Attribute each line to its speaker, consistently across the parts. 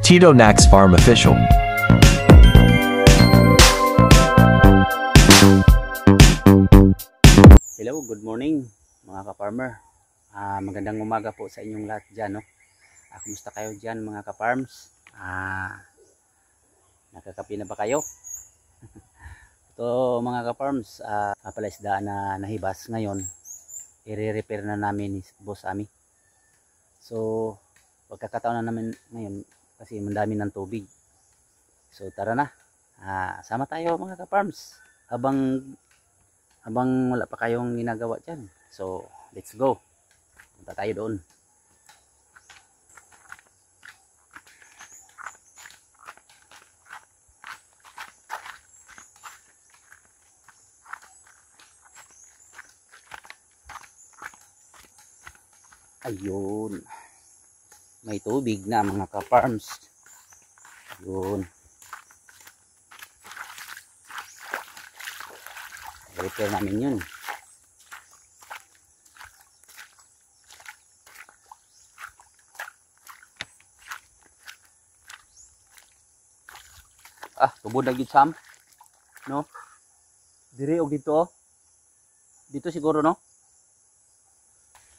Speaker 1: Tito Nax Farm Official.
Speaker 2: Hello, good morning mga ka-farmer. Magandang umaga po sa inyong lahat dyan. No? Kumusta kayo dyan mga ka-farms? Nakakapi na ba kayo? Ito mga ka-farms, palaisdaan na nahibas ngayon. I-repair na namin ni Boss Ami. So, pagkakataon na namin ngayon kasi mandami ng tubig. So, tara na. Sama tayo mga ka-farms. Habang wala pa kayong ginagawa dyan. So, let's go. Punta tayo doon. Ayun. May tubig na mga ka-farms. Ayun. Repair namin yun. Tubod na gid Sam. No? Dire og dito. Dito siguro no?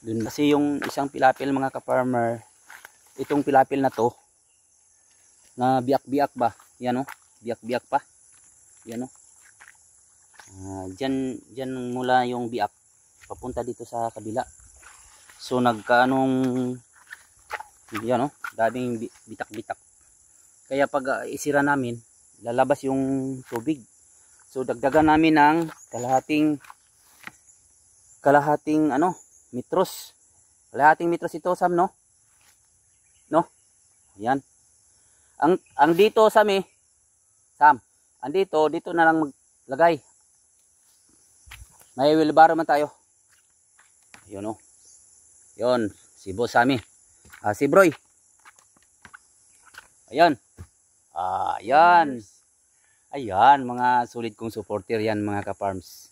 Speaker 2: Dun kasi yung isang pilapil mga ka-farmer. Itong pilapil na to na biyak-biyak ba? Yan oh. Biyak-biyak pa. Yan oh. Diyan mula yung biak papunta dito sa kabila. So nagkaanong yan oh, daming bitak-bitak. Kaya pag isira namin, lalabas yung tubig. So dagdagan namin ng kalahating metros. Kalahating metros ito Sam no? No? Yan. Ang dito Sam dito na lang maglagay. May wheelbarrow man tayo. Yun o. Yun. Si Boss Ami. Si Broy. Ayan. Ayan. Ayan. Mga sulit kong supporter yan mga ka-farms.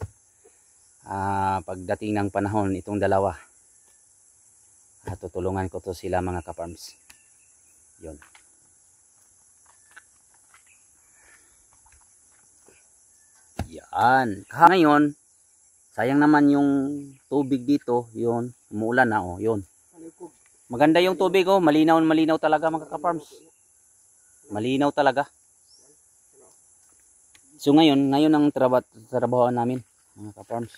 Speaker 2: Pagdating ng panahon itong dalawa. Tutulungan ko to sila mga ka-farms. Yun. Yan. Ngayon. Sayang naman yung tubig dito, yun, umuulan na oh, yun. Maganda yung tubig oh, malinaw talaga mga ka-farms. Malinaw talaga. So ngayon ang trabahoan namin mga ka-farms.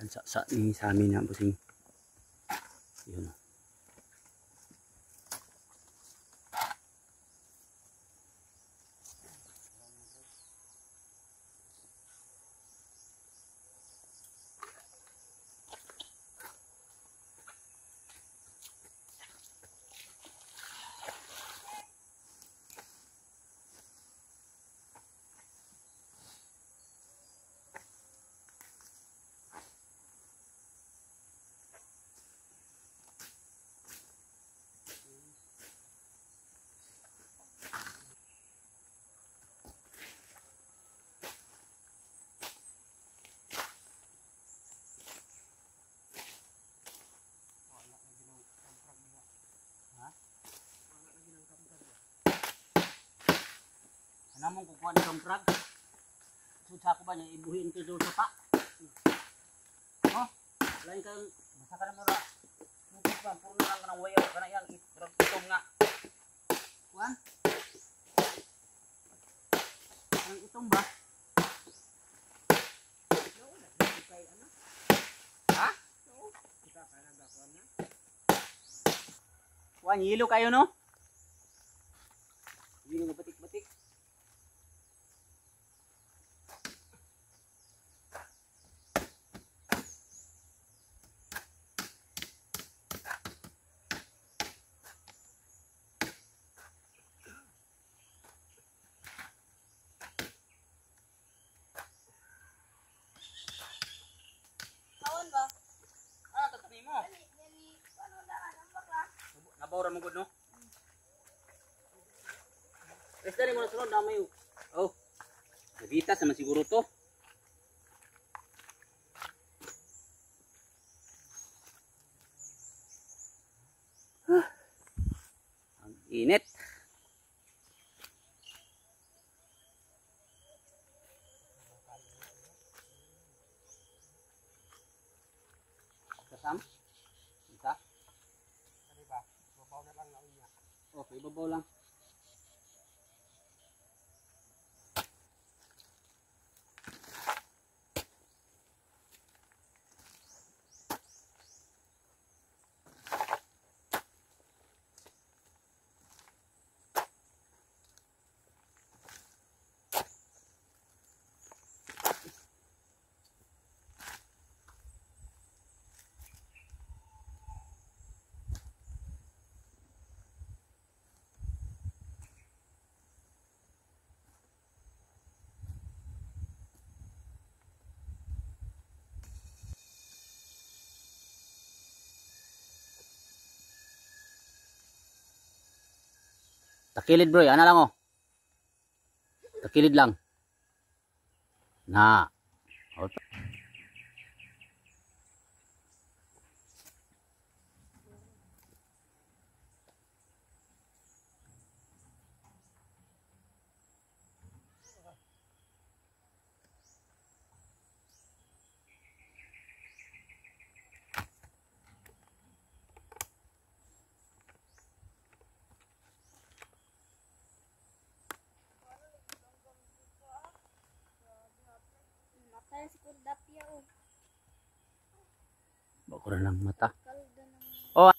Speaker 2: Sa amin na busing. Yun. Namong kukuha ni Domprag. Susah ko ba niya ibuhin ito doon sa pa? Oh, lain kang basa ka na mura. Mukit ba, puro na lang ka ng wayaw. Kana yan, itong nga. Kuhan? Ang itong ba? Ha? Kita ka na dakuan na. Kuhan, hilo kayo no? Hilo na batik-batik. Nabawra mo gud no? Basta rin mo na sunod, damay. Oh, nabitas naman siguro to. Ang init. Kasam? Isa? Ano ba? Babaw na lang na unya. Okay, babaw lang. Takilid bro, ana lang oh. Takilid lang. Na.
Speaker 1: Matay si Kurdapia oh.
Speaker 2: Bakura lang mata.
Speaker 1: Kalda ng
Speaker 2: Oh.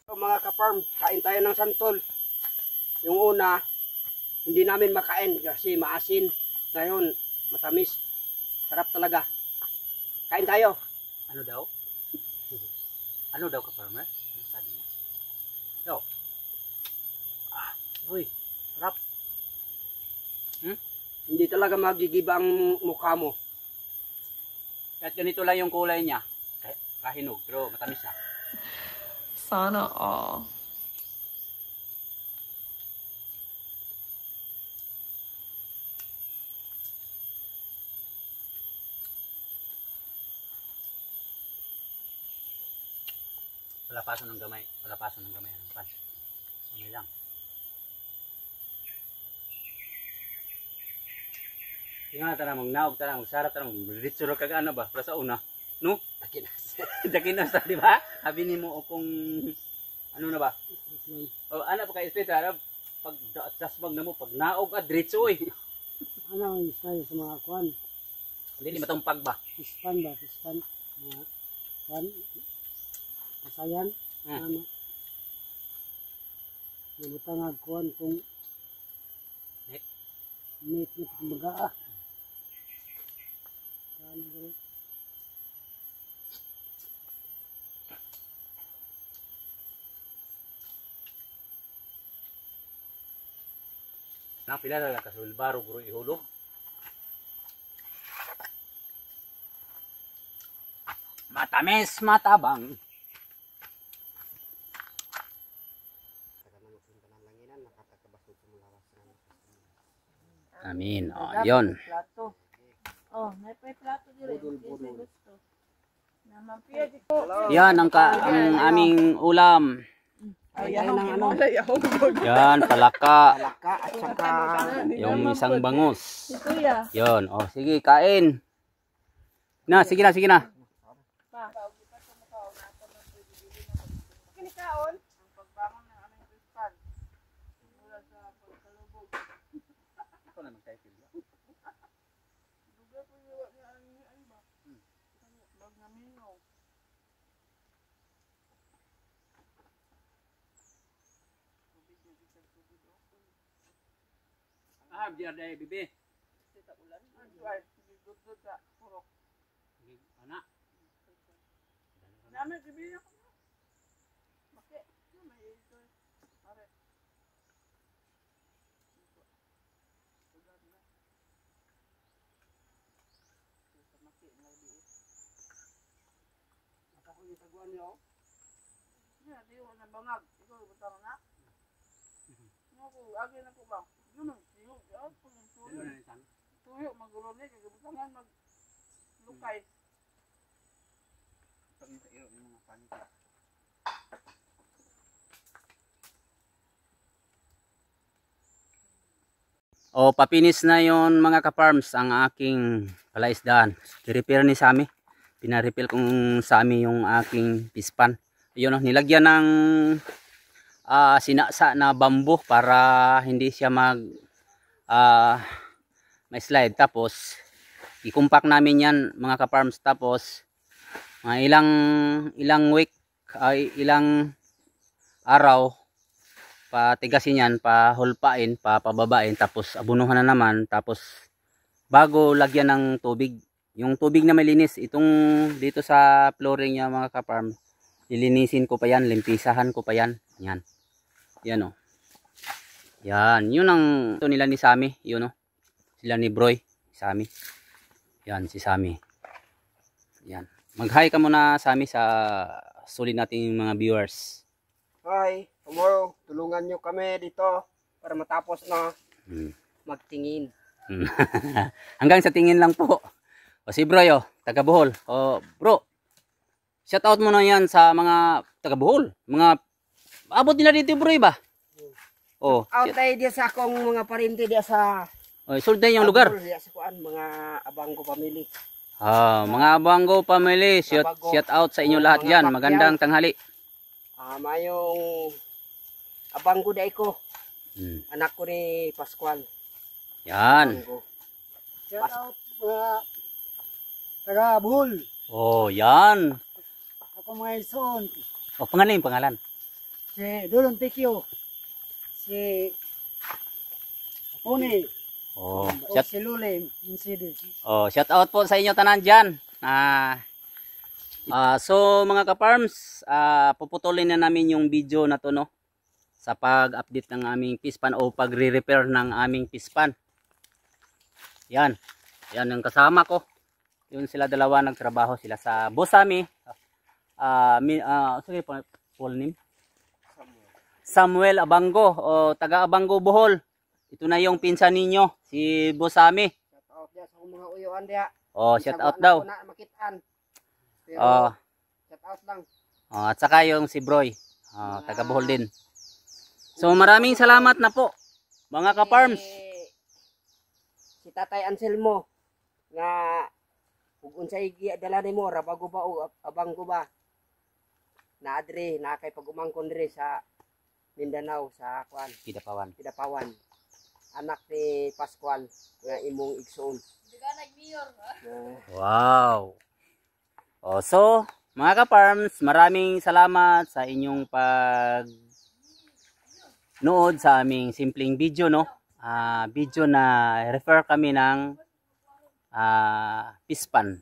Speaker 3: So, mga ka-farm, kain tayo ng santol. Yung una, hindi namin makain kasi maasin. Ngayon, matamis. Sarap talaga. Kain tayo.
Speaker 2: Ano daw? Ano daw ka farmer? Ano sabi niya? Yo. Ah, uy, sarap.
Speaker 3: Hindi talaga magigiba ang mukha mo.
Speaker 2: Kahit ganito lang yung kulay niya. Kahinog, pero matamis siya.
Speaker 4: Sana all.
Speaker 2: Palapason ng gamay. Palapason ng gamay. Ano pan? Ano lang. Tingnan natin na magnaog tayo. Magsarap tayo. Magritsuro kag ano ba? Para sa una. No?
Speaker 3: Takinas.
Speaker 2: Dakinos di ba? Sabi ni mo kung ano na ba? O ana pa kay espeta pag dasbag na mo pag naog at diretso eh.
Speaker 3: Ano ang style sa mga kwan?
Speaker 2: Hindi matumpag ba?
Speaker 3: Pispan ba? Pispan? Kwan? Kasayan? Ano? Nabutangag kwan kung Nit-nit kumbaga.
Speaker 2: Napila na lang kasulbaro bro ihulog. Matamis, matabang. Amin. Oh, yun.
Speaker 4: Plato. Oh, may plato dire.
Speaker 3: Budol-budol.
Speaker 4: Naman piya dito.
Speaker 2: Yan ang aming ulam.
Speaker 3: Ayan ang ano.
Speaker 2: Yan, palaka.
Speaker 3: Laka at saka
Speaker 2: Yung isang bangus.
Speaker 4: Ito ya.
Speaker 2: Yon, oh sige, kain. Na, sige na, sige na.
Speaker 4: Kinikaon ang pagbangon ng aming kristal. Mula sa pagkalubog.
Speaker 2: Ito na nag-title.
Speaker 4: Duga po yung ano ba? Bag na mingaw.
Speaker 2: Ah, biar dai bibi.
Speaker 4: Kita ulan. Ay, dudod ka purok.
Speaker 2: Anak.
Speaker 4: Namin bibili ako. Bakit? May ito. Are.
Speaker 3: ako yung taguan niyo.
Speaker 4: Yeah, di ko na bangag. Ikaw butang na. Ako, agi na ko ba? Yun ang tiyo. Yan, tuyo. Tuyo, magulo ni. Kagabutangan maglukay.
Speaker 2: O, papinis na yon mga ka-farms ang aking palaisdaan. I-repair ni Sami. Pina-repair kong Sami yung aking pispan. Ayun, nilagyan ng sinasa na bamboo para hindi siya may slide. Tapos i-compact namin yan mga ka-farms. Tapos ilang week ilang araw patigasin yan, pahulpain, papababain, tapos abunuhan na naman. Tapos bago lagyan ng tubig, yung tubig na malinis, itong dito sa flooring niya mga ka-farm, lilinisin ko pa yan, limpisahan ko pa yan. Yan. Yan o. Yan. Yun ang ito nila ni Sami. Yun o. Sila ni Broy. Sami. Yan. Si Sami. Yan. Mag-hi ka muna Sami sa sulit nating mga viewers.
Speaker 3: Hi, tomorrow tulungan nyo kami dito para matapos na magtingin.
Speaker 2: Hanggang sa tingin lang po. O si Broy o, taga Bohol. O bro, shout out mo na yan sa mga taga Bohol. Mga abot nila dito Broy ba? O,
Speaker 3: Out tayo dia sa akong mga parinti dia sa
Speaker 2: sultan yung lugar.
Speaker 3: Dia sa kuan mga Abanggo family.
Speaker 2: Mga Abanggo family, shout out sa inyo lahat
Speaker 3: Mga
Speaker 2: yan.
Speaker 3: Pacquiao.
Speaker 2: Magandang tanghali.
Speaker 3: Mayong Abanggo dai ko. Anak ko ni Pascual.
Speaker 2: Yan.
Speaker 3: Abanggo. Shout out mga taga Bohol.
Speaker 2: Oh, yan.
Speaker 3: Ako mga ison.
Speaker 2: O, pangalan yung pangalan.
Speaker 3: Si Dulon Tikyo. Si Puni.
Speaker 2: Oh,
Speaker 3: O
Speaker 2: shout,
Speaker 3: si Lule.
Speaker 2: shout out po sa inyo tanan dyan. So mga ka-farms, puputulin na namin yung video na to, no, sa pag-update ng aming pispan o pagre-repair ng aming pispan. Yan. Yan yung kasama ko. Yun sila dalawa nagtrabaho sila sa Bosami. Sige po, full name? Samuel Abanggo o taga Abanggo Bohol. Ito na yung pinsan ninyo, si Bosami.
Speaker 3: Shout out dia sa mga uyuan dia.
Speaker 2: Oh, shout out daw.
Speaker 3: Na makitaan. Pero
Speaker 2: Oh,
Speaker 3: shout out lang.
Speaker 2: at saka yung si Broy, taga Bohol din. So maraming salamat na po mga ka-farms.
Speaker 3: Si Tatay Anselmo nga ug unsay dala nimo ra bago ba o Abanggo ba? Na adre na kay pagumangkon dire sa Mindanao sa kuan,
Speaker 2: Kidapawan.
Speaker 3: Kidapawan. Anak ni Pascual nga imong igsoon.
Speaker 1: Di ka nag-mayor, ha?
Speaker 2: Wow. So mga ka-farms, maraming salamat sa inyong pag nood sa aming simpleng video, no. video na refer kami ng pispan.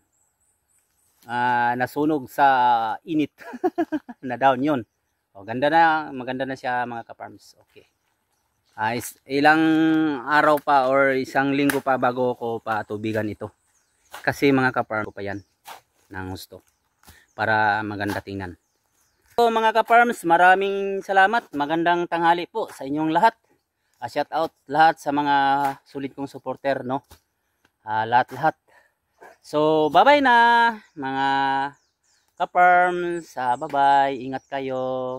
Speaker 2: Nasunog sa init na down yun. O, maganda na siya mga ka-farms. Okay. Ilang araw pa or isang linggo pa bago ko patubigan ito. Kasi mga ka-farm ko pa yan ng gusto para maganda tingnan. So mga ka-farms, maraming salamat. Magandang tanghali po sa inyong lahat. Shout out lahat sa mga sulit kong supporter, no? Lahat. So bye-bye na mga ka-farms. Bye-bye. Ingat kayo.